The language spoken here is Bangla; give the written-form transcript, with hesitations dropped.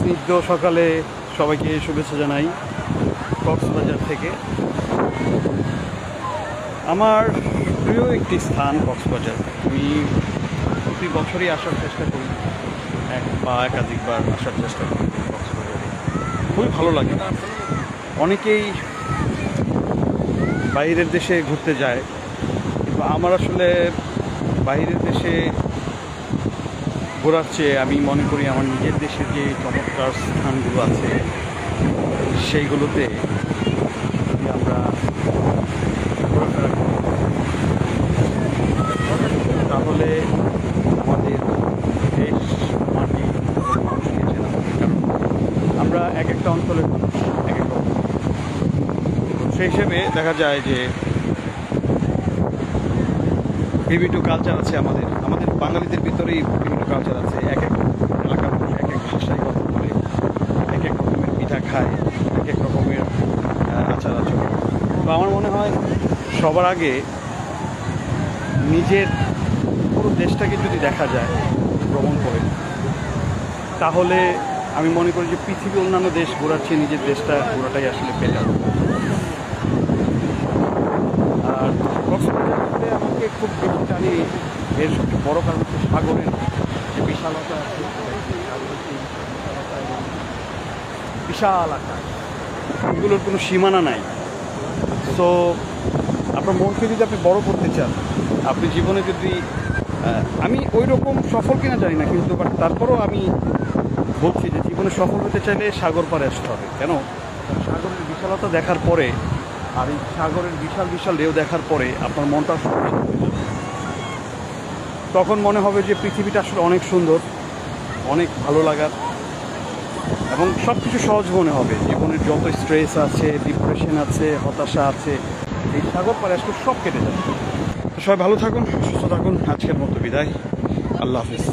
স্নিগ্ধ সকালে সবাইকে শুভেচ্ছা জানাই কক্সবাজার থেকে। আমার প্রিয় একটি স্থান কক্সবাজার। আমি প্রতি বছরই আসার চেষ্টা করি, এক বা একাধিকবার আসার চেষ্টা করি কক্সবাজারে। খুবই ভালো লাগে। অনেকেই বাইরের দেশে ঘুরতে যায়, কিন্তু আমার আসলে বাইরের দেশে ঘোরার চেয়ে আমি মনে করি আমার নিজের দেশের যে চমৎকার স্থানগুলো আছে সেইগুলোতে যদি আমরা ঘোরাফেরা করি তাহলে আমাদের দেশ মাটি মানুষকে চেনা হবে। কারণ আমরা এক একটা অঞ্চলের মানুষ এক এক রকম। সেই হিসেবে দেখা যায় যে বিভিন্ন কালচার আছে আমাদের বাঙালিদের ভিতরেই বিভিন্ন কালচার আছে। এক এক এলাকার মানুষ এক এক ভাষায় কথা বলে, এক এক রকমের পিঠা খায়, এক এক রকমের আচার আচরণ। তো আমার মনে হয় সবার আগে নিজের পুরো দেশটাকে যদি দেখা যায় ভ্রমণ করে, তাহলে আমি মনে করি যে পৃথিবীর অন্যান্য দেশ ঘোরার চেয়ে নিজের দেশটা ঘোরাটাই আসলে বেটার। আর কক্সবাজারে আমাকে খুব বেশি টানি এর সবচেয়ে বড় কারণ হচ্ছে সাগরের যে বিশালতা আছে, বিশাল আকাশ, এগুলোর কোনো সীমানা নাই। সো আপনার মনকে যদি আপনি বড় করতে চান, আপনি জীবনে যদি আমি ওই রকম সফল কিনা জানি না, কিন্তু তারপরও আমি বলছি যে জীবনে সফল হতে চাইলে সাগর পাড়ে আসতে হবে। কেন? সাগরের বিশালতা দেখার পরে আর এই সাগরের বিশাল বিশাল ঢেউ দেখার পরে আপনার মনটা তখন মনে হবে যে পৃথিবীটা আসলে অনেক সুন্দর, অনেক ভালো লাগার, এবং সব কিছু সহজ মনে হবে। জীবনের যত স্ট্রেস আছে, ডিপ্রেশন আছে, হতাশা আছে, এই সাগর পাড়ে আসলে সব কেটে যাবে। তো সবাই ভালো থাকুন, সুস্থ থাকুন। আজকের মতো বিদায়। আল্লাহ হাফিজ।